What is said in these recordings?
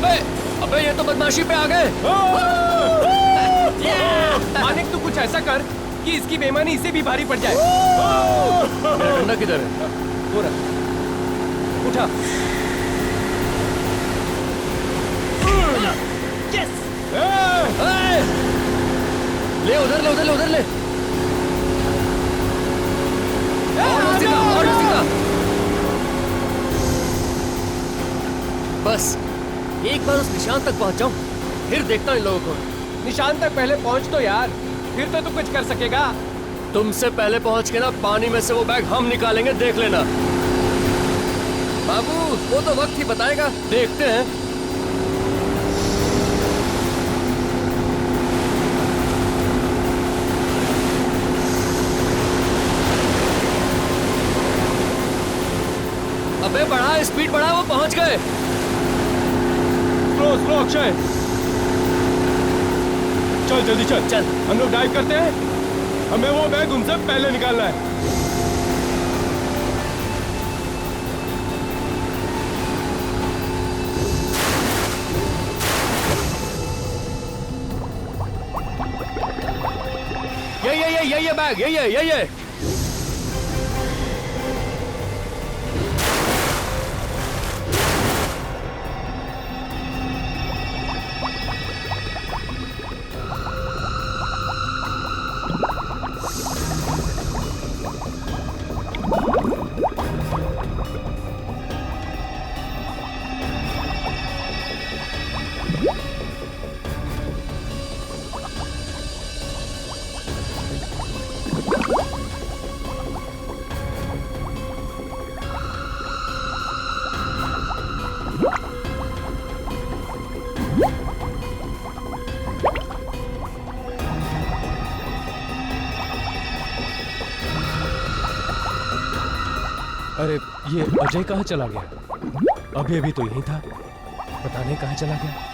अबे अबे ये तो बदमाशी पे आ गए। मानिक तू कुछ ऐसा कर कि इसकी बेईमानी इसे भी भारी पड़ जाए। मेरा डंडा किधर है? हो रहा, उठा। ले उधर ले उधर ले उधर ले। और सीधा और सीधा। बस एक बार उस निशान तक पहुंच जाऊं, फिर देखता हूं इन लोगों को। निशान तक पहले पहुंच तो यार, फिर तो तू कुछ कर सकेगा। तुमसे पहले पहुंच के ना पानी में से वो बैग हम निकालेंगे, देख लेना। बाबू वो तो वक्त ही बताएगा, देखते हैं। अबे बढ़ा, स्पीड बढ़ा, वो पहुंच गए। स्लो स्लो अक्षय, चल जल्दी चल। चल हम लोग डाइव करते हैं, हमें वो बैग उनसे पहले निकालना है। ये बैग, ये अरे ये अजय कहाँ चला गया? अभी अभी तो यही था, पता नहीं कहाँ चला गया।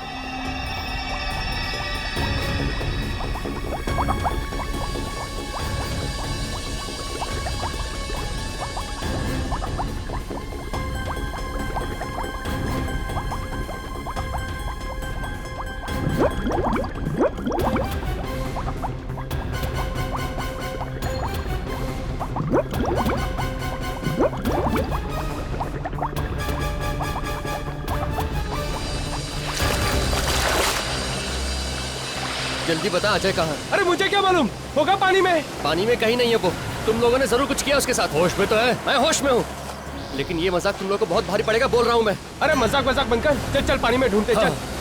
जल्दी बता अजय कहाँ है? अरे मुझे क्या मालूम, होगा पानी में। पानी में कहीं नहीं है वो। तुम लोगों ने जरूर कुछ किया उसके साथ। होश में तो है? मैं होश में हूँ, लेकिन ये मजाक तुम लोगों को बहुत भारी पड़ेगा, बोल रहा हूँ मैं। अरे मजाक मजाक बनकर चल चल पानी में ढूंढते। हाँ। चल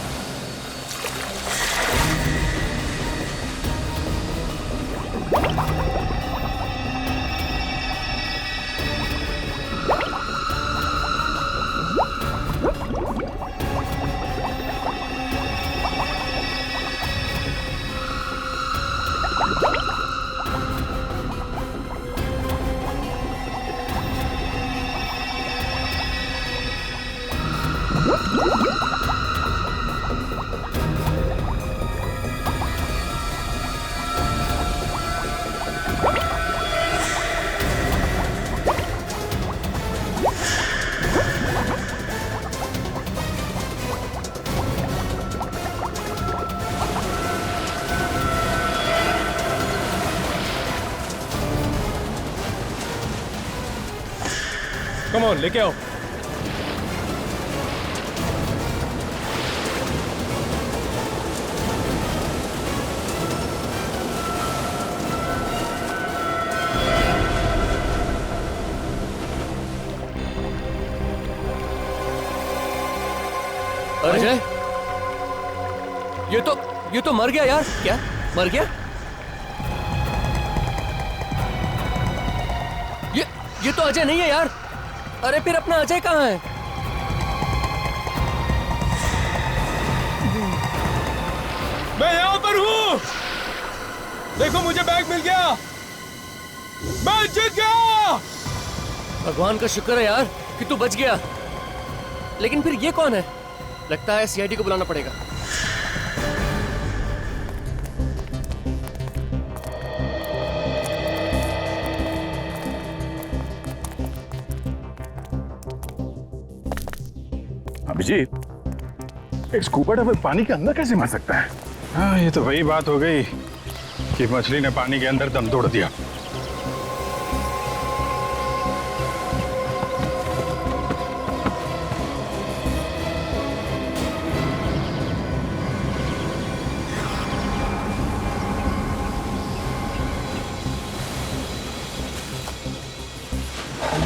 कम ऑन, लेके आओ। अजय, ये तो मर गया यार। क्या मर गया? ये तो अजय नहीं है यार। अरे फिर अपना अजय कहाँ है? मैं यहाँ पर हूँ, देखो मुझे बैग मिल गया, मैं जीत गया। भगवान का शुक्र है यार कि तू बच गया। लेकिन फिर ये कौन है? लगता है सीआईडी को बुलाना पड़ेगा। अभिजीत, एक स्कूबा डाइवर पानी के अंदर कैसे मर सकता है? हाँ, ये तो वही बात हो गई कि मछली ने पानी के अंदर दम तोड़ दिया।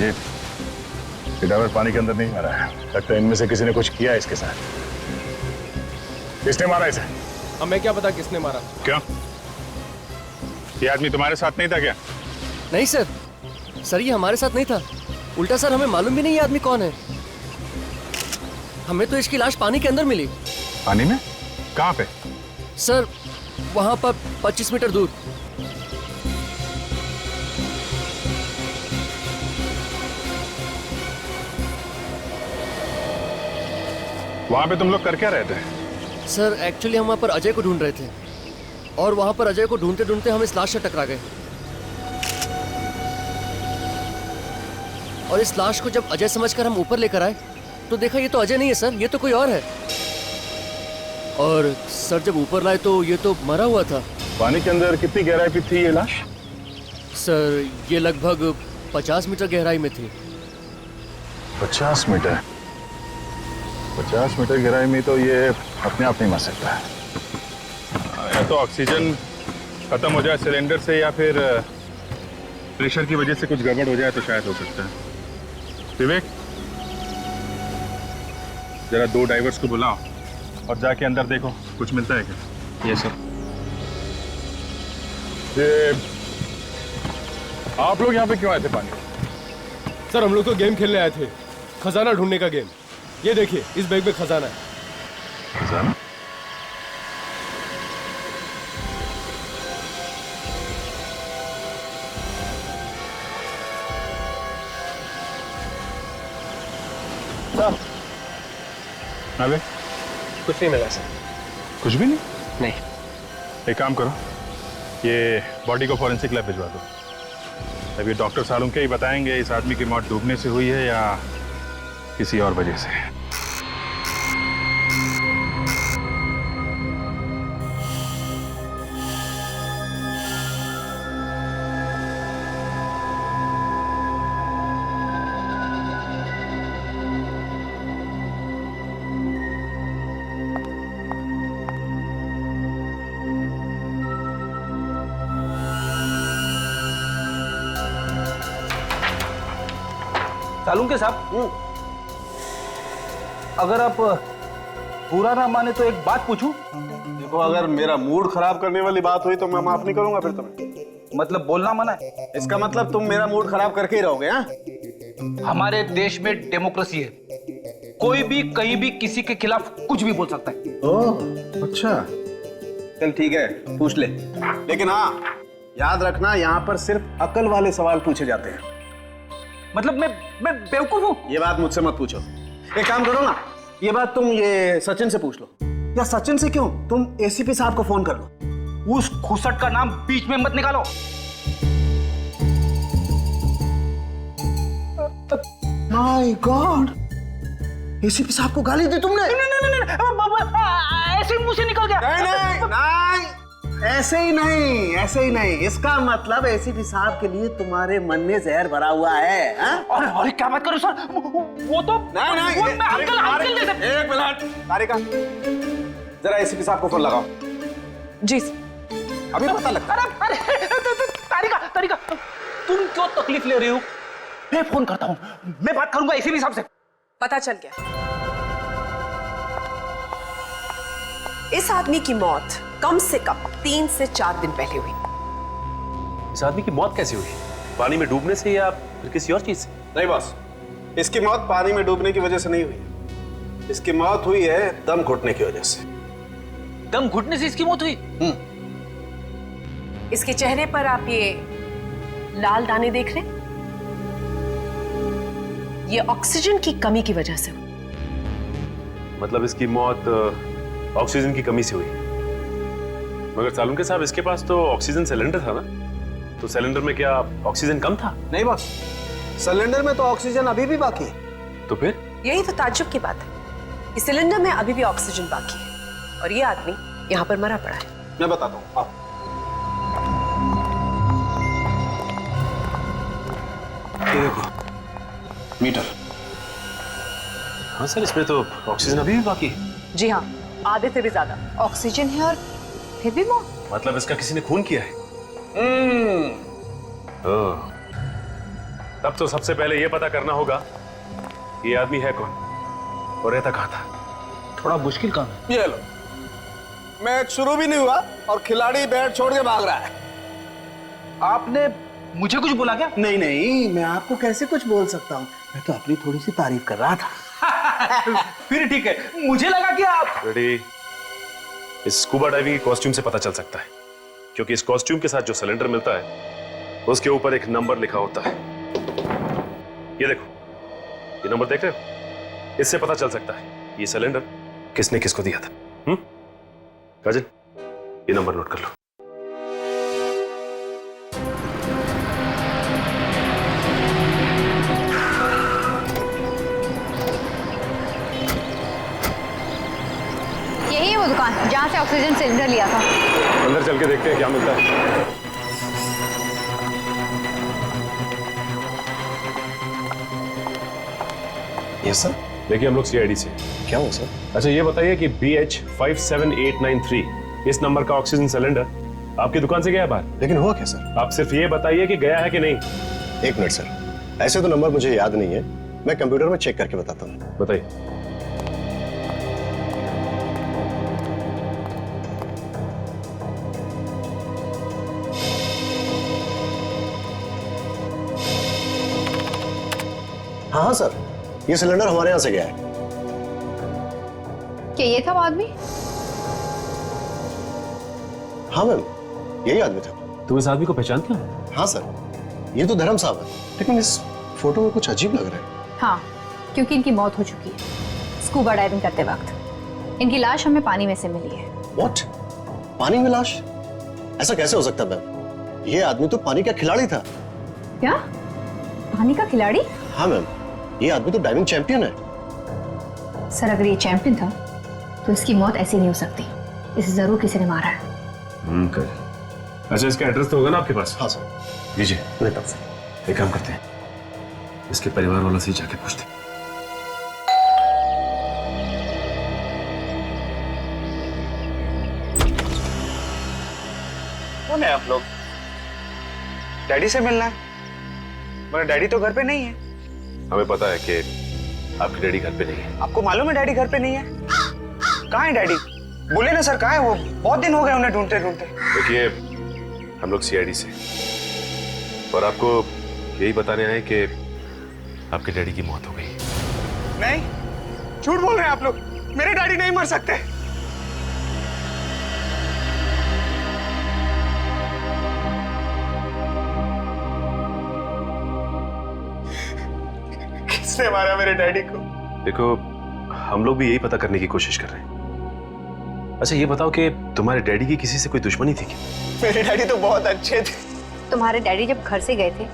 ये डाइवर पानी के अंदर नहीं मरा है। लगता है इनमें से किसी ने कुछ किया इसके साथ। किसने मारा इसे? हमें क्या पता किसने मारा। क्यों? ये आदमी तुम्हारे साथ नहीं था क्या? नहीं सर, सर ये हमारे साथ नहीं था। उल्टा सर हमें मालूम भी नहीं ये आदमी कौन है। हमें तो इसकी लाश पानी के अंदर मिली। पानी में? कहाँ पे? सर वहां पर 25 मीटर दूर। वहां पे तुम लोग कर क्या रहे थे? सर एक्चुअली हम वहां पर अजय को ढूंढ रहे थे और वहां पर अजय को ढूंढते ढूंढते हम इस लाश से टकरा गए। और इस लाश को जब अजय समझकर हम ऊपर लेकर आए तो देखा ये तो अजय नहीं है सर, ये तो कोई और है। और सर जब ऊपर लाए तो ये तो मरा हुआ था। पानी के अंदर कितनी गहराई पे थी ये लाश? सर ये लगभग 50 मीटर गहराई में थी। 50 मीटर? 50 मीटर गहराई में तो ये अपने आप नहीं मर सकता है। या तो ऑक्सीजन खत्म हो जाए सिलेंडर से, या फिर प्रेशर की वजह से कुछ गड़बड़ हो जाए तो शायद हो सकता है। विवेक, जरा 2 डाइवर्स को बुलाओ और जाके अंदर देखो कुछ मिलता है क्या। Yes sir. ये आप लोग यहाँ पे क्यों आए थे पानी? सर हम लोग तो गेम खेलने आए थे, खजाना ढूंढने का गेम। ये देखिए इस बैग में खजाना है। खजाना? अबे कुछ नहीं मिला सर। कुछ भी नहीं? नहीं। एक काम करो, ये बॉडी को फॉरेंसिक लैब भिजवा दो। अभी डॉक्टर सालुंके ही बताएंगे इस आदमी की मौत डूबने से हुई है या किसी और वजह से। सालुंके साहब, अगर आप बुरा ना माने तो एक बात पूछूं? देखो, अगर मेरा मूड खराब करने वाली बात हुई तो मैं माफ नहीं करूंगा फिर तुम्हें। मतलब बोलना मना है? इसका मतलब तुम मेरा मूड खराब करके ही रहोगे? हाँ, हमारे देश में डेमोक्रेसी है, कोई भी कहीं भी किसी के खिलाफ कुछ भी बोल सकता है। ओह अच्छा, चल ठीक है, पूछ ले। लेकिन हाँ, याद रखना यहाँ पर सिर्फ अकल वाले सवाल पूछे जाते हैं। मतलब मैं बेवकूफ हूँ? ये बात मुझसे मत पूछो। एक काम करो ना, ये बात तुम ये सचिन से पूछ लो। या सचिन से क्यों, तुम एसीपी साहब को फोन कर लो। उस खुसट का नाम बीच में मत निकालो। माय गॉड, एसीपी साहब को गाली दी तुमने? नहीं, ऐसे मुंह से निकल गया। नहीं, ऐसे ही नहीं, ऐसे ही नहीं। इसका मतलब एसीपी साहब के लिए तुम्हारे मन में जहर भरा हुआ है। अरे क्या बात करो सर, वो तो नहीं, वो मैं अंकल जैसे। एक मिनट तारिका, जरा एसीपी साहब को फोन लगाओ। जी अभी पता लगता। अरे तारिका, तुम क्यों तकलीफ ले रही हो? मैं फोन करता हूँ, मैं बात करूंगा एसीपी साहब से। पता चल गया, इस आदमी की मौत कम से कम 3 से 4 दिन पहले हुई। इस आदमी की मौत कैसे हुई? पानी में डूबने से या फिर किसी और चीज से? नहीं बॉस, इसकी मौत पानी में डूबने की वजह से नहीं हुई। इसकी मौत हुई है दम घुटने की वजह से। दम घुटने से इसकी मौत हुई? इसके चेहरे पर आप ये लाल दाने देख रहे हैं, ये ऑक्सीजन की कमी की वजह से हुई। मतलब इसकी मौत ऑक्सीजन की कमी से हुई। मगर सालुंके साहब, इसके पास तो ऑक्सीजन सिलेंडर था ना, तो सिलेंडर में क्या ऑक्सीजन कम था? नहीं बॉस, सिलेंडर में तो ऑक्सीजन अभी भी बाकी है। तो फिर? यही तो ताज्जुब की बात है। इस सिलेंडर में अभी भी ऑक्सीजन बाकी है और ये आदमी यहाँ पर मरा पड़ा है। मैं बताता हूँ, आओ। ये देखो मीटर। हाँ सर, इसमें तो ऑक्सीजन अभी भी बाकी है। जी हाँ, आधे से भी ज्यादा ऑक्सीजन है और फिर भी मौत। मतलब इसका किसी ने खून किया है। ओह, तब तो सबसे पहले ये पता करना होगा कि ये आदमी है कौन और रहता कहाँ था। थोड़ा मुश्किल काम है। ये लो, मैच शुरू भी नहीं हुआ और खिलाड़ी बैट छोड़ के भाग रहा है। आपने मुझे कुछ बोला क्या? नहीं नहीं, मैं आपको कैसे कुछ बोल सकता हूँ, मैं तो अपनी थोड़ी सी तारीफ कर रहा था। फिर ठीक है, मुझे लगा कि आप रेडी, इस स्कूबा डाइविंग की कॉस्ट्यूम से पता चल सकता है, क्योंकि इस कॉस्ट्यूम के साथ जो सिलेंडर मिलता है उसके ऊपर एक नंबर लिखा होता है। ये देखो, ये नंबर देख रहे हो? इससे पता चल सकता है ये सिलेंडर किसने किसको दिया था। राजन, ये नंबर नोट कर लो। यही है वो दुकान जहाँ से ऑक्सीजन सिलेंडर लिया था। अंदर चल के देखते हैं क्या मिलता है। Yes sir. देखिए, हम लोग सीआईडी से। क्या हुआ सर? अच्छा, ये बताइए कि BH57893 इस नंबर का ऑक्सीजन सिलेंडर आपकी दुकान से गया है बाहर? लेकिन हुआ क्या सर? आप सिर्फ ये बताइए कि गया है कि नहीं। एक मिनट सर, ऐसे तो नंबर मुझे याद नहीं है, मैं कंप्यूटर में चेक करके बताता हूँ। बताइए। हाँ हाँ सर, ये सिलेंडर हमारे यहाँ से गया है। क्या ये था वो आदमी? हाँ मैम, यही आदमी था। तुम इस आदमी को पहचानते हो? हाँ सर, ये तो धर्म साहब है, लेकिन इस फोटो में कुछ अजीब लग रहा है। हाँ, क्योंकि इनकी मौत हो चुकी है स्कूबा डाइविंग करते वक्त। इनकी लाश हमें पानी में से मिली है। व्हाट? पानी में लाश? ऐसा कैसे हो सकता मैम? ये आदमी तो पानी का खिलाड़ी था। क्या? पानी का खिलाड़ी? हाँ मैम, ये आदमी तो डाइविंग चैंपियन है। सर, अगर ये चैंपियन था तो इसकी मौत ऐसी नहीं हो सकती। इसे जरूर किसी ने मारा है। अच्छा, इसका एड्रेस तो होगा ना आपके पास? हाँ सर। लीजिए। लेता हूँ सर। एक काम करते हैं, इसके परिवार वालों से ही जाके पूछते हैं। कौन है आप लोग? डैडी से मिलना है, मगर डैडी तो घर पे नहीं है। हमें पता है कि आपके डैडी घर पे नहीं है। आपको मालूम है डैडी घर पे नहीं है? कहाँ है डैडी? बोले ना सर, कहाँ है वो? बहुत दिन हो गए उन्हें ढूंढते ढूंढते। देखिए, हम लोग सीआईडी से और आपको यही बताने आए कि आपके डैडी की मौत हो गई। नहीं, झूठ बोल रहे हैं आप लोग। मेरे डैडी नहीं मर सकते। किसने मारा मेरे डैडी को? देखो, हम लोग भी यही पता करने की कोशिश कर रहे हैं। अच्छा, ये बताओ कि तुम्हारे डैडी की किसी से कोई दुश्मनी थी क्या? मेरे डैडी तो बहुत अच्छे थे। तुम्हारे डैडी जब घर से गए थे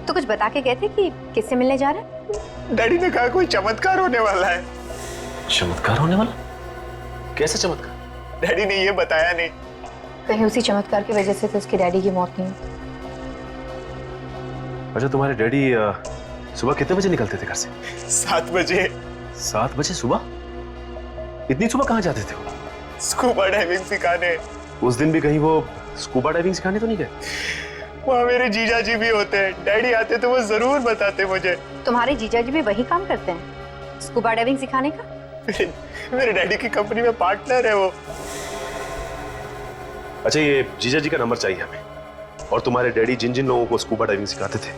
तो कुछ बता के गए थे कि किससे मिलने जा रहे हैं? डैडी ने कहा कोई चमत्कार होने वाला है। चमत्कार होने वाला? कैसा चमत्कार? डैडी ने ये बताया नहीं। कहीं उसी चमत्कार की वजह से तो उसके डैडी की मौत नहीं हुई। अच्छा, तुम्हारे डैडी सुबह कितने बजे निकलते थे घर से? 7 बजे। 7 बजे सुबह? इतनी सुबह कहाँ जाते थे वो? स्कूबा डाइविंग सिखाने। उस दिन भी कहीं वो स्कूबा डाइविंग सिखाने तो नहीं गए? वहाँ मेरे जीजा जी भी होते हैं, डैडी आते तो वो जरूर बताते मुझे। तुम्हारे जीजा जी भी वही काम करते हैं, स्कूबा डाइविंग सिखाने का? मेरे डैडी की कंपनी में पार्टनर है वो। अच्छा, ये जीजा जी का नंबर चाहिए हमें, और तुम्हारे डैडी जिन जिन लोगों को स्कूबा डाइविंग सिखाते थे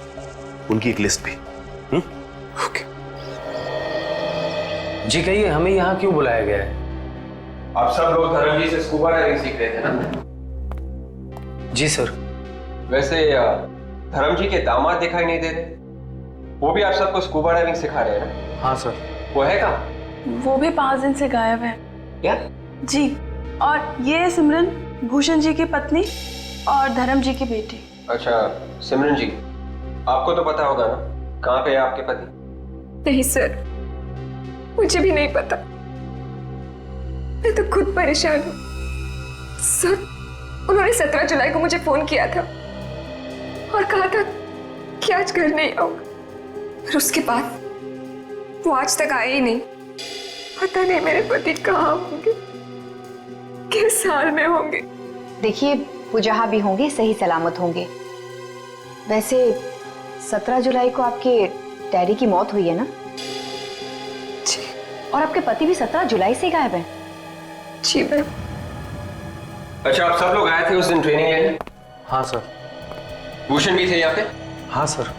उनकी एक लिस्ट भी। ओके। जी कहिए, हमें यहाँ क्यों बुलाया गया है? आप सब लोग धर्म जी से स्कूबा डाइविंग सीख रहे थे ना? जी सर। वैसे धर्म जी के दामाद दिखाई नहीं दे रहे, वो भी आप सबको स्कूबा डाइविंग सिखा रहे हैं ना? हाँ सर। वो है कहाँ? वो भी 5 दिन से गायब है। क्या? जी, और ये है सिमरन, भूषण जी की पत्नी और धर्म जी की बेटी। अच्छा, सिमरन जी, आपको तो पता होगा ना कहाँ पे है आपके पति? नहीं सर, मुझे भी नहीं पता। मैं तो खुद परेशान हूँ सर। उन्होंने 17 जुलाई को मुझे फोन किया था और कहा था कि आज घर नहीं आऊंगा, और उसके बाद वो आज तक आए ही नहीं। पता नहीं मेरे पति कहाँ होंगे, किस हाल में होंगे। देखिए, वो जहाँ भी होंगे सही सलामत होंगे। वैसे 17 जुलाई को आपके डैडी की मौत हुई है ना? जी। और आपके पति भी 17 जुलाई से गायब हैं? जी मैम। अच्छा, आप सब लोग आए थे उस दिन ट्रेनिंग लेने? हाँ सर। भूषण भी थे यहाँ पे? हाँ सर।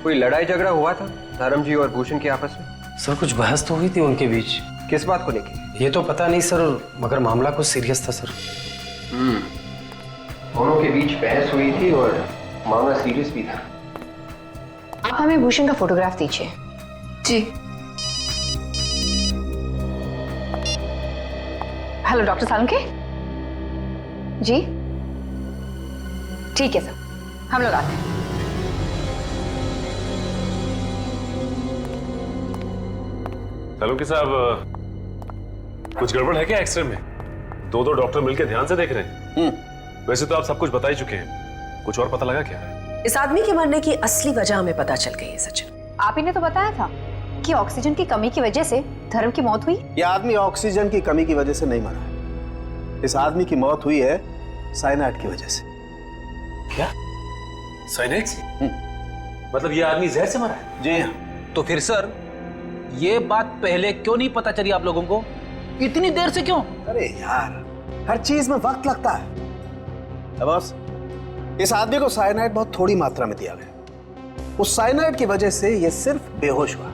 कोई लड़ाई झगड़ा हुआ था धर्म जी और भूषण के आपस में? सर कुछ बहस तो हुई थी उनके बीच। किस बात को लेके? ये तो पता नहीं सर, मगर मामला कुछ सीरियस था सर। दोनों के बीच बहस हुई थी और मामला सीरियस भी था। आप हमें भूषण का फोटोग्राफ दीजिए। जी। हेलो डॉक्टर सालुंके जी। ठीक है सर, हम लोग आते हैं। सालुंके साहब, कुछ गड़बड़ है क्या एक्सरे में? दो डॉक्टर मिलकर ध्यान से देख रहे हैं। वैसे तो आप सब कुछ बता ही चुके हैं, कुछ और पता लगा क्या? इस आदमी के मरने की असली वजह हमें पता चल गई है सचिन। आप ही ने तो बताया था कि ऑक्सीजन की कमी की वजह से धर्म की मौत हुई। यह आदमी ऑक्सीजन की कमी की वजह से नहीं मरा। इस आदमी की मौत हुई है साइनाइड की वजह से। क्या? साइनाइड से? मतलब ये आदमी जहर से मरा है? जी हाँ। तो फिर सर ये बात पहले क्यों नहीं पता चली आप लोगों को? इतनी देर से क्यों? अरे यार, हर चीज में वक्त लगता है। बस इस आदमी को साइनाइड बहुत थोड़ी मात्रा में दिया गया। उस साइनाइड की वजह से ये सिर्फ बेहोश हुआ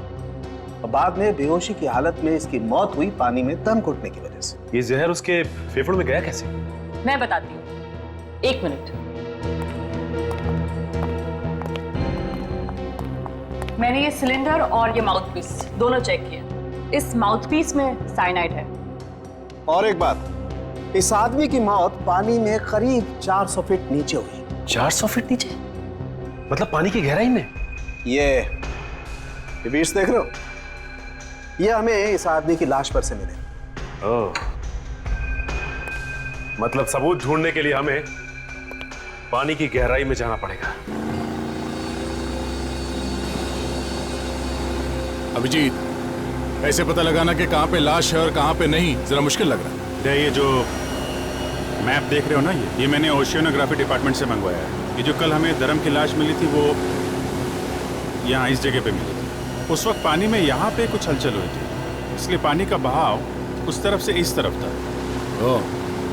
और बाद में बेहोशी की हालत में इसकी मौत हुई पानी में दम घुटने की वजह से। ये जहर उसके फेफड़ों में गया कैसे? मैं बताती हूँ, 1 मिनट। मैंने ये सिलेंडर और ये माउथपीस दोनों चेक किए। इस माउथपीस में साइनाइड है। और एक बात, इस आदमी की मौत पानी में करीब 400 फीट नीचे हुई। 400 फीट नीचे? मतलब पानी की गहराई में? ये बीच देख रहे हो? ये हमें इस आदमी की लाश पर से मिले। ओह, मतलब सबूत ढूंढने के लिए हमें पानी की गहराई में जाना पड़ेगा। अभिजीत, ऐसे पता लगाना कि कहां पे लाश है और कहां पे नहीं, जरा मुश्किल लग रहा है। ये जो मैप देख रहे हो ना, ये मैंने ओशियोनोग्राफी डिपार्टमेंट से मंगवाया है। ये जो कल हमें धर्म की लाश मिली थी वो यहाँ इस जगह पे मिली थी। उस वक्त पानी में यहाँ पे कुछ हलचल हुई थी, इसलिए पानी का बहाव उस तरफ से इस तरफ था। ओह,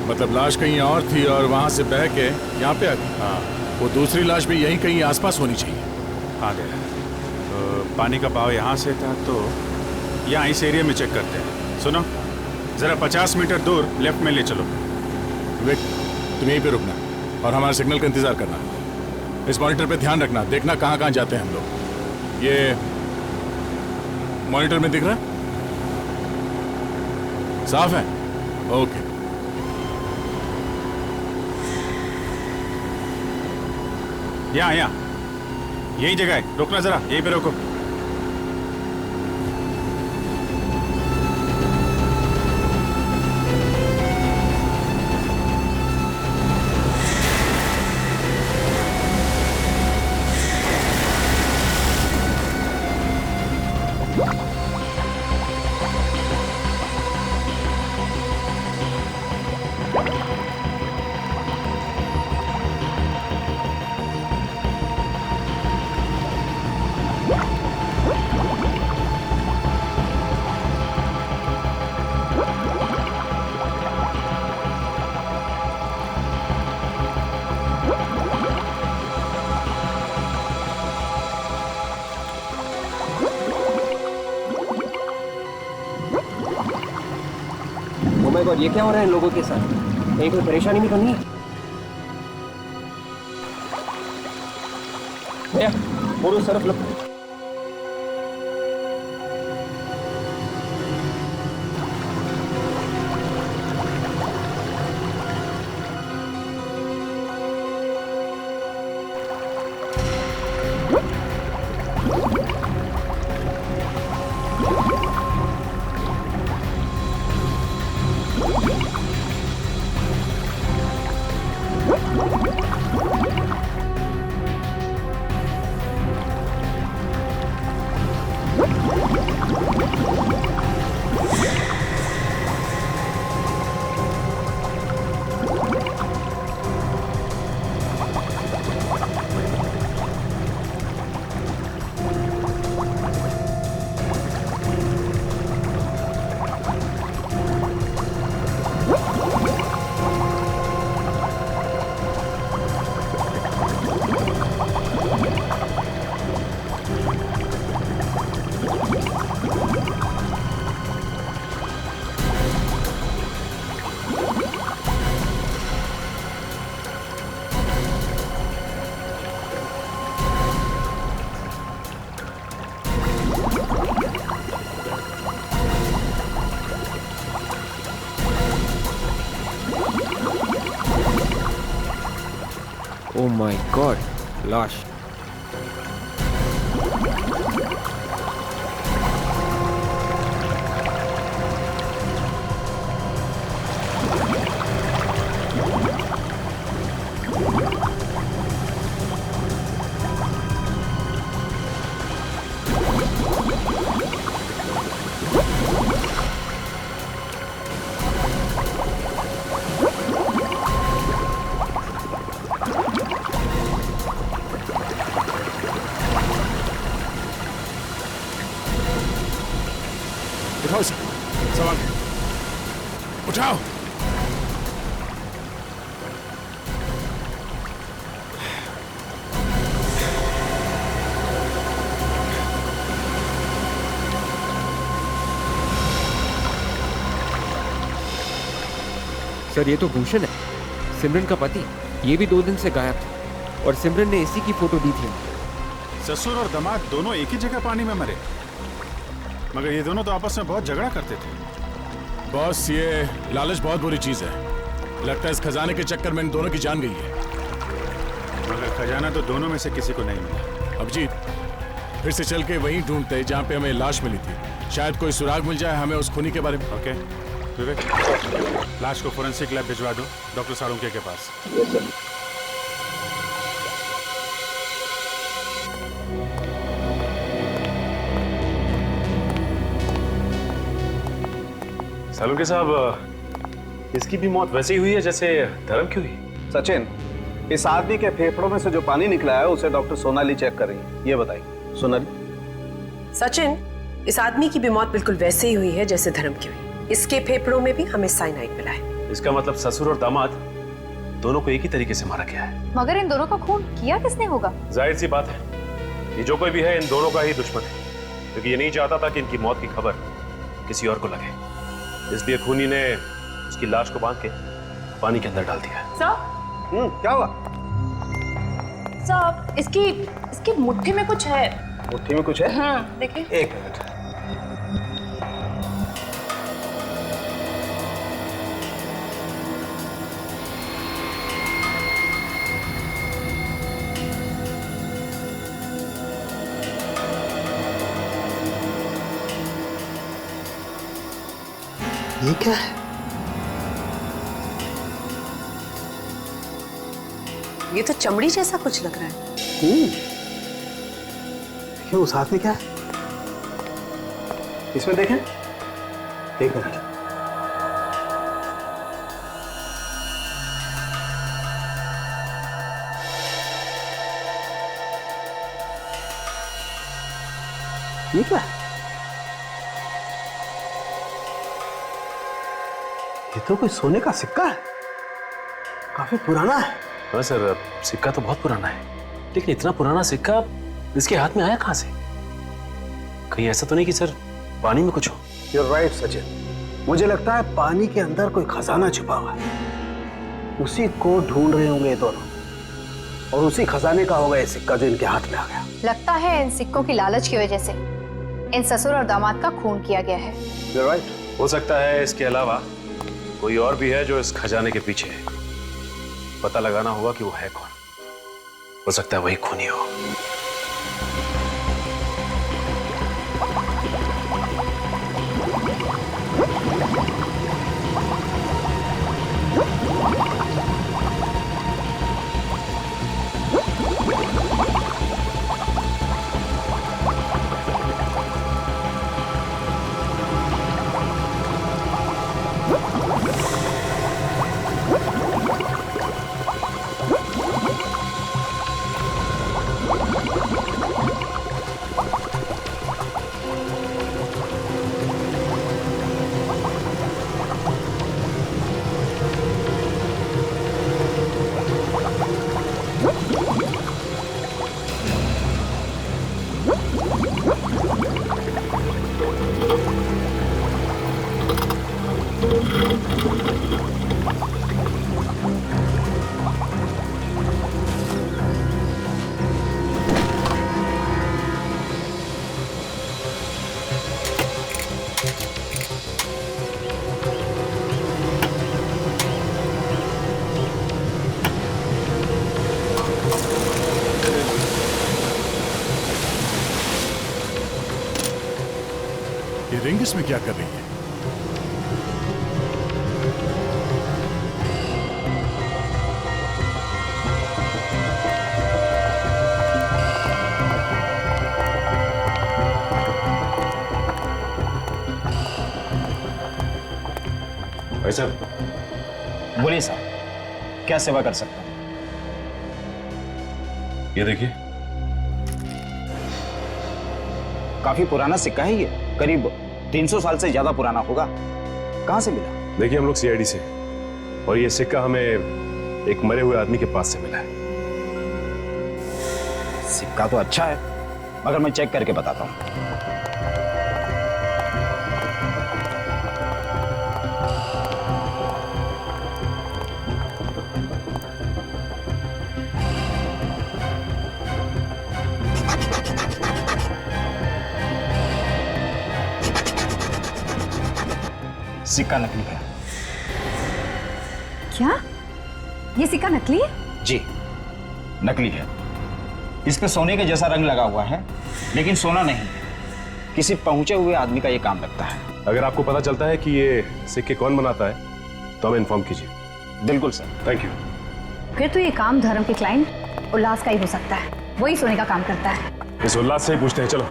मतलब लाश कहीं और थी और वहां से बह के यहाँ पे आ गई। हाँ, वो दूसरी लाश भी यहीं कहीं आसपास होनी चाहिए। हाँ गया। तो पानी का बहाव यहाँ से था, तो यहाँ इस एरिया में चेक करते हैं। सुनो, जरा 50 मीटर दूर लेफ्ट में ले चलो। वेट, तुम यहीं पे रुकना और हमारे सिग्नल का इंतजार करना। इस मॉनिटर पे ध्यान रखना, देखना कहाँ कहाँ जाते हैं हम लोग। ये मॉनिटर में दिख रहा है? साफ है? ओके। यहाँ यही जगह है, रुकना जरा, यहीं पे रोको। और ये क्या हो रहा है इन लोगों के साथ? कहीं कोई परेशानी भी तो नहीं है? भैया, बोलो Surf low. Oh my God, लाश। उठाओ सवाल, उठाओ। सर ये तो भूषण है, सिमरन का पति। ये भी 2 दिन से गायब था और सिमरन ने इसी की फोटो दी थी। ससुर और दामाद दोनों एक ही जगह पानी में मरे, मगर ये दोनों तो आपस में बहुत झगड़ा करते थे। बॉस, ये लालच बहुत बुरी चीज है। लगता है इस खजाने के चक्कर में इन दोनों की जान गई है। मगर खजाना तो दोनों में से किसी को नहीं मिला। अभिजीत, फिर से चल के वहीं ढूंढते हैं जहाँ पे हमें लाश मिली थी। शायद कोई सुराग मिल जाए हमें उस खूनी के बारे में। ओके विवेक, लाश को फोरेंसिक लैब भिजवा दो डॉक्टर साळुंखे के पास। साळुंखे साहब, इसकी भी मौत वैसे ही हुई है जैसे धर्म की हुई। सचिन, इस आदमी के फेफड़ों में से जो पानी निकला है उसे डॉक्टर सोनाली चेक कर रही है। ये बताइए सोनाली। सचिन, इस आदमी की भी मौत बिल्कुल वैसे ही हुई है जैसे धर्म की हुई। इसके फेफड़ों में भी हमें साइनाइड मिला है। इसका मतलब ससुर और दामाद दोनों को एक ही तरीके से मारा गया है। मगर इन दोनों का खून किया किसने होगा? जाहिर सी बात है, ये जो कोई भी है इन दोनों का ही दुश्मन है, क्योंकि ये नहीं चाहता था कि इनकी मौत की खबर किसी और को लगे। इसलिए खूनी ने उसकी लाश को बांध के पानी के अंदर डाल दिया। सर, क्या हुआ? सर, इसकी मुट्ठी में कुछ है। मुट्ठी में कुछ है? देखिए। एक मिनट। ये क्या है? ये तो चमड़ी जैसा कुछ लग रहा है। क्यों, उस हाथ में क्या है? इसमें देखें। एक मिनट। ये क्या है? ये तो कोई सोने का सिक्का है, काफी पुराना है। हाँ सर, सिक्का तो बहुत पुराना है, लेकिन इतना पुराना सिक्का इसके हाथ में आया कहां से? कहीं ऐसा तो नहीं कि सर पानी में कुछ हो? You're right, Sachin. मुझे लगता है पानी के अंदर कोई खजाना छुपा हुआ है, उसी को ढूंढ रहे होंगे ये दोनों, और उसी खजाने का होगा ये सिक्का जो इनके हाथ में आ गया। लगता है इन सिक्कों की लालच की वजह से इन ससुर और दामाद का खून किया गया है। You're right। हो सकता है इसके अलावा कोई और भी है जो इस खजाने के पीछे है। पता लगाना होगा कि वो है कौन। हो सकता है वही खूनी हो। पुलिस में क्या कर रही है? भाई साहब, बोलिए साहब, क्या सेवा कर सकता हूं? ये देखिए, काफी पुराना सिक्का है ये, करीब 300 साल से ज्यादा पुराना होगा। कहां से मिला? देखिए हम लोग सीआईडी से, और ये सिक्का हमें एक मरे हुए आदमी के पास से मिला है। सिक्का तो अच्छा है, मगर मैं चेक करके बताता हूं। सिक्का नकली है। क्या ये सिक्का नकली है? जी, नकली है। इस पे सोने के जैसा रंग लगा हुआ है, लेकिन सोना नहीं है। किसी पहुंचे हुए आदमी का ये काम लगता है। अगर आपको पता चलता है कि ये सिक्के कौन बनाता है तो हमें इन्फॉर्म कीजिए। बिल्कुल सर। Thank you. फिर तो ये काम धर्म के क्लाइंट उल्लास का ही हो सकता है, वही सोने का काम करता है। इस उल्लास से ही पूछते हैं, चलो।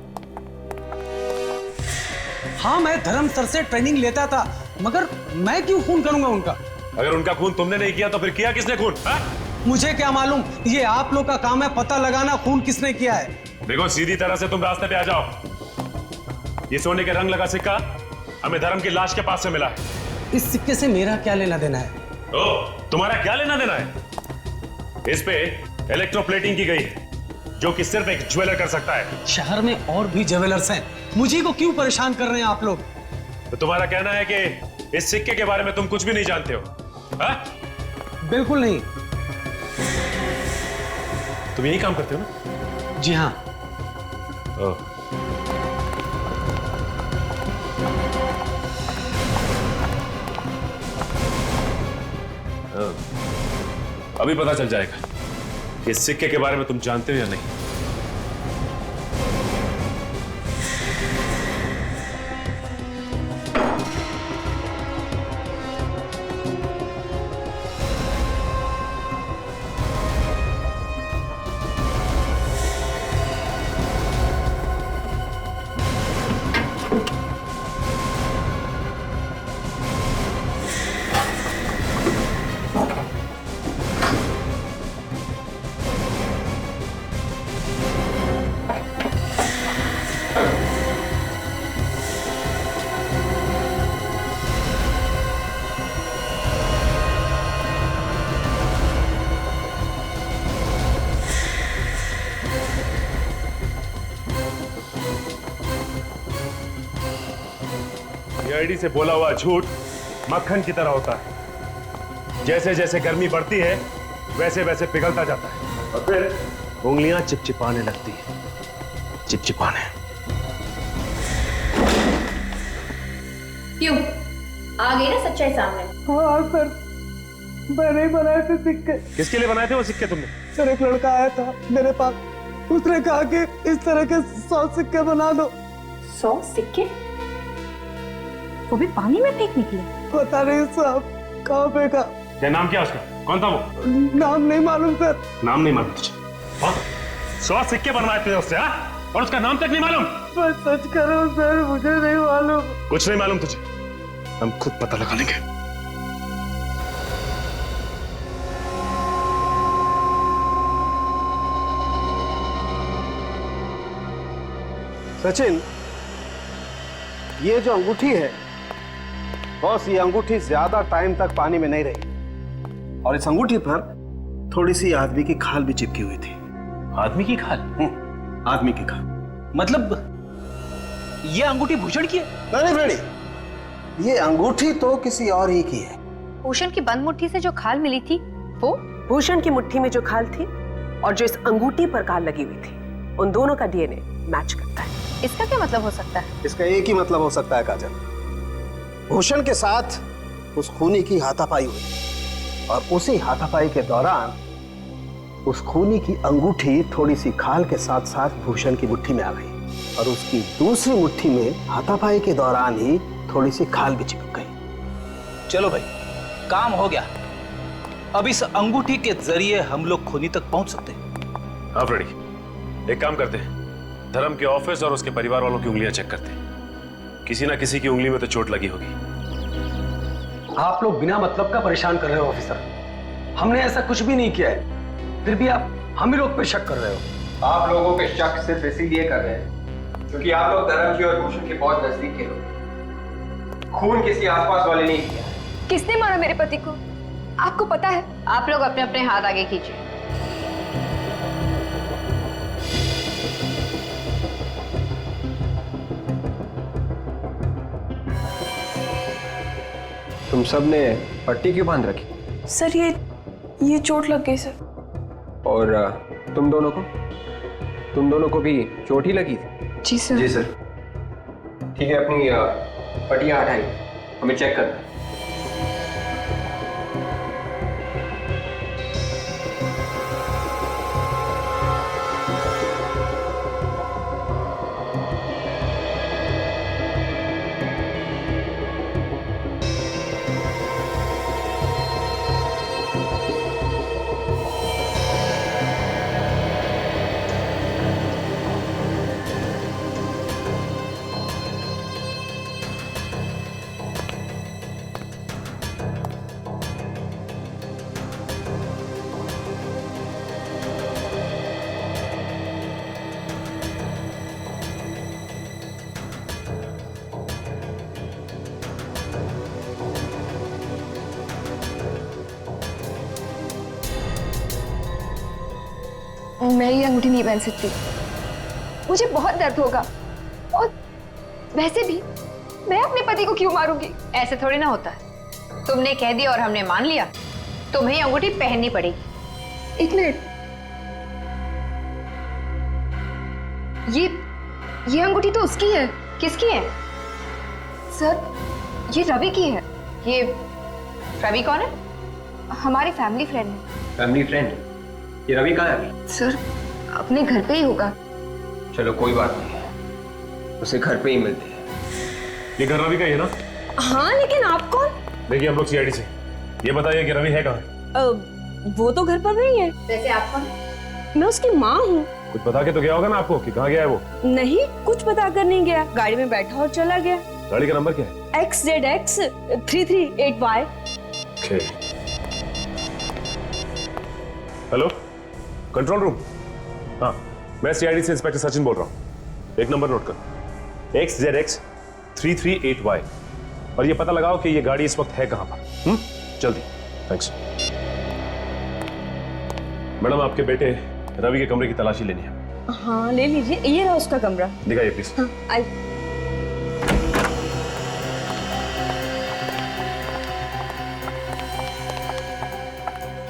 हाँ, मैं धर्म सर से ट्रेनिंग लेता था, मगर मैं क्यों खून करूंगा उनका? अगर उनका खून तुमने नहीं किया तो फिर किया किसने खून? मुझे क्या मालूम, ये आप लोग का काम है पता लगाना खून किसने किया है। देखो, सीधी तरह से तुम रास्ते पे आ जाओ। ये सोने के रंग लगा सिक्का हमें धर्म की लाश के पास से मिला है। इस सिक्के से मेरा क्या लेना देना है? तुम्हारा क्या लेना देना है? इस पे इलेक्ट्रोप्लेटिंग की गई है, जो कि सिर्फ एक ज्वेलर कर सकता है। शहर में और भी ज्वेलर्स हैं, मुझे को क्यों परेशान कर रहे हैं आप लोग? तो तुम्हारा कहना है कि इस सिक्के के बारे में तुम कुछ भी नहीं जानते हो? हा? बिल्कुल नहीं। तुम यही काम करते हो ना? जी हाँ। अभी पता चल जाएगा कि इस सिक्के के बारे में तुम जानते हो या नहीं। सीआईडी से बोला हुआ झूठ मक्खन की तरह होता है। जैसे जैसे गर्मी बढ़ती है वैसे वैसे पिघलता जाता है और फिर उंगलियां चिपचिपाने लगती है। चिपचिपाने। क्यों? आ गई ना सच्चाई सामने? हाँ सर, मैंने बनाए थे सिक्के। किसके लिए बनाए थे वो सिक्के तुमने? सर, एक लड़का आया था मेरे पास, उसने कहा कि इस तरह के 100 सिक्के बना दो। 100 सिक्के? वो भी पानी में फेंक निकले? पता नहीं साहब, कहाँ फेंका। क्या नाम क्या उसका? कौन था वो? नाम नहीं मालूम सर। नाम नहीं मालूम तुझे? 100 सिक्के बनवाए थे उससे, हाँ? और उसका नाम तक नहीं मालूम? मैं सच कर रहा हूँ सर, मुझे नहीं मालूम। कुछ नहीं मालूम तुझे? हम खुद पता लगा लेंगे। सचिन, ये जो अंगूठी है बॉस, ये अंगूठी ज्यादा टाइम तक पानी में नहीं रही, और इस अंगूठी पर थोड़ी सी आदमी की खाल भी चिपकी हुई थी। आदमी की खाल? आदमी की खाल। मतलब ये अंगूठी भूषण की है? नहीं बेड़ी, ये अंगूठी तो किसी और ही की है। भूषण की बंद मुट्ठी से जो खाल मिली थी वो? भूषण की मुट्ठी में जो खाल थी और जो इस अंगूठी पर खाल लगी हुई थी, उन दोनों का डीएनए मैच करता है। इसका क्या मतलब हो सकता है? इसका एक ही मतलब हो सकता है काजल, भूषण के साथ उस खूनी की हाथापाई हुई और उसी हाथापाई के दौरान उस खूनी की अंगूठी थोड़ी सी खाल के साथ साथ भूषण की मुट्ठी में आ गई। और उसकी दूसरी मुट्ठी में हाथापाई के दौरान ही थोड़ी सी खाल भी चिपक गई। चलो भाई, काम हो गया। अब इस अंगूठी के जरिए हम लोग खूनी तक पहुंच सकते हैं। हाँ फ्रेडी, एक काम करते हैं, धर्म के ऑफिस और उसके परिवार वालों की उंगलियां चेक करते हैं। किसी ना किसी की उंगली में तो चोट लगी होगी। आप लोग बिना मतलब का परेशान कर रहे हो ऑफिसर। हमने ऐसा कुछ भी नहीं किया है, फिर भी आप हम ही लोग पे शक कर रहे हो। आप लोगों के शक सिर्फ इसीलिए कर रहे हैं क्योंकि आप लोग धर्म जी और भूषण के बहुत नजदीक के लोग। खून किसी आसपास वाले नहीं किया। किसने मारा मेरे पति को, आपको पता है? आप लोग अपने अपने हाथ आगे कीजिए। तुम सब ने पट्टी क्यों बांध रखी? सर ये चोट लग गई सर। और तुम दोनों को भी चोट ही लगी थी? जी सर। जी सर। ठीक है, अपनी पट्टियां हटाइए, हमें चेक करना है। मैं ये अंगूठी नहीं पहन सकती, मुझे बहुत दर्द होगा। और वैसे भी मैं अपने पति को क्यों मारूंगी? ऐसे थोड़ी ना होता है। तुमने कह दिया और हमने मान लिया, तुम्हें अंगूठी पहननी पड़ेगी। एक मिनट, ये अंगूठी तो उसकी है। किसकी है? सर, ये रवि की है। ये रवि कौन है? हमारी फैमिली फ्रेंड है। Family friend? ये रवि कहाँ है? सर, अपने घर पे ही होगा। चलो कोई बात नहीं, उसे घर पे ही मिलते हैं। ये घर रवि का ही है ना? हाँ, लेकिन आप कौन? देखिए, हम लोग सीआईडी से। ये बताइए कि रवि है कहाँ? वो तो घर पर नहीं है। वैसे आप कौन? मैं उसकी माँ हूँ। कुछ बता के तो गया होगा ना आपको कि कहाँ गया है वो? नहीं, कुछ बता कर नहीं गया, गाड़ी में बैठा और चला गया। गाड़ी का नंबर क्या है? XZX 338Y। Hello, control room. हाँ, मैं सीआईडी से इंस्पेक्टर सचिन बोल रहा हूँ। एक नंबर नोट कर, XZX 338Y, और ये पता लगाओ कि ये गाड़ी इस वक्त है कहां पर। जल्दी। थैंक्स। मैडम, आपके बेटे रवि के कमरे की तलाशी लेनी है। हाँ, ले लीजिए, ये रहा उसका कमरा। दिखाइए प्लीज। हाँ, आई।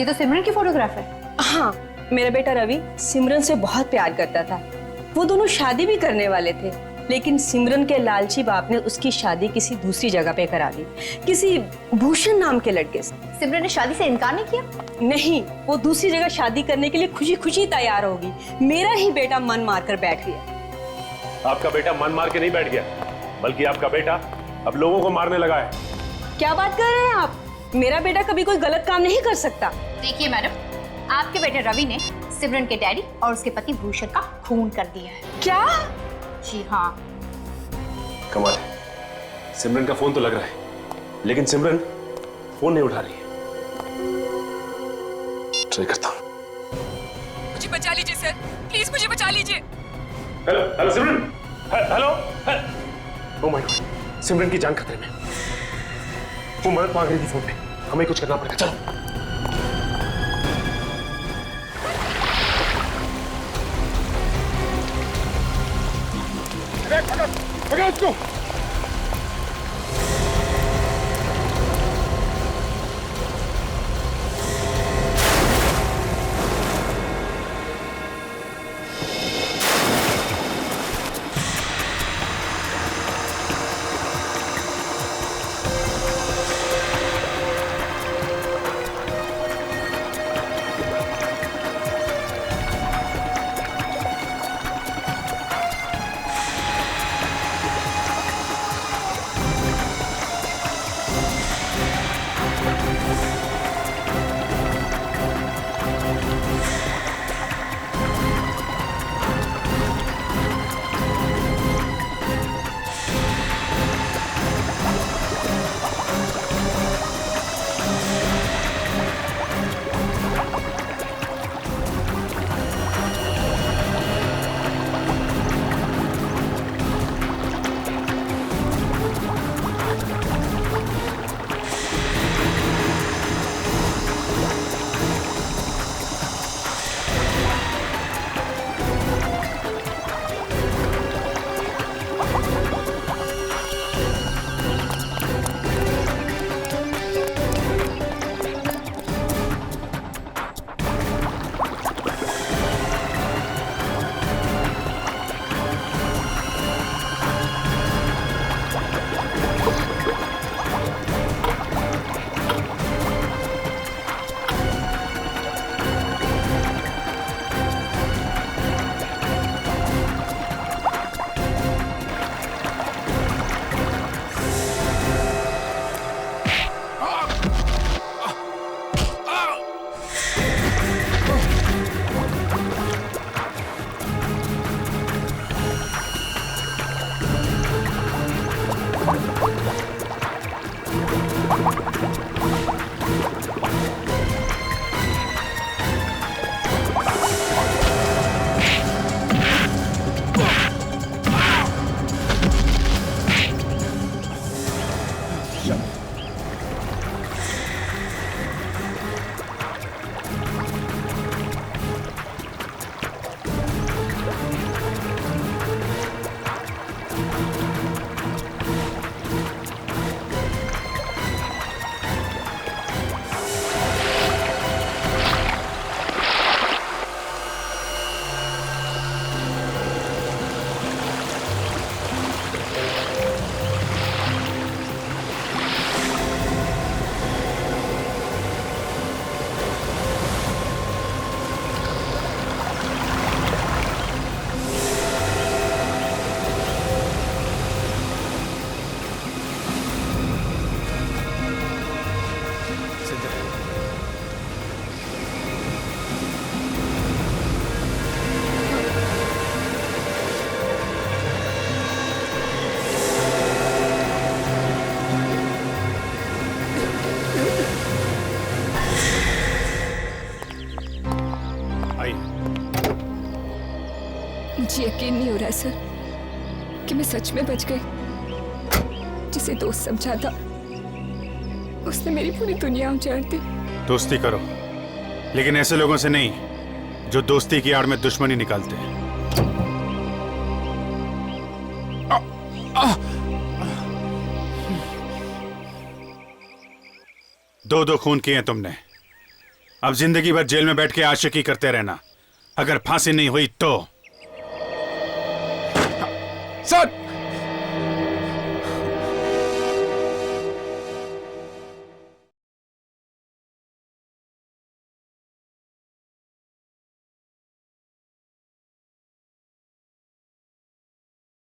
ये तो सिमरन की फोटोग्राफ है। हाँ, मेरा बेटा रवि सिमरन से बहुत प्यार करता था। वो दोनों शादी भी करने वाले थे, लेकिन सिमरन के लालची बाप ने उसकी शादी किसी दूसरी जगह पे करा दी, किसी भूषण नाम के लड़के से। सिमरन ने शादी से इनकार नहीं किया? नहीं, वो दूसरी जगह शादी करने के लिए खुशी खुशी तैयार होगी। मेरा ही बेटा मन मार कर बैठ गया। आपका बेटा मन मार के नहीं बैठ गया, बल्कि आपका बेटा अब लोगों को मारने लगा है। क्या बात कर रहे हैं आप? मेरा बेटा कभी कोई गलत काम नहीं कर सकता। देखिए मैडम, आपके बेटे रवि ने सिमरन के डैडी और उसके पति भूषण का खून कर दिया है। क्या? जी हाँ। कमाल है, सिमरन का फोन तो लग रहा है, लेकिन सिमरन फोन नहीं उठा रही है। ट्राई करता हूँ। मुझे बचा लीजिए सर, प्लीज मुझे बचा लीजिए। Hello hello Simran, hello. Oh my god, Simran की जान खतरे में। वो मदद मांग रही थी फोन पे, हमें कुछ करना पड़ेगा। चलो। पकड़ उसको। मुझे यकीन नहीं हो रहा है सर कि मैं सच में बच गई। जिसे दोस्त समझा था उसने मेरी पूरी दुनिया उजाड़ दी। दोस्ती करो, लेकिन ऐसे लोगों से नहीं जो दोस्ती की आड़ में दुश्मनी निकालते हैं। दो खून किए हैं तुमने, अब जिंदगी भर जेल में बैठ के आशिकी करते रहना। अगर फांसी नहीं हुई तो सर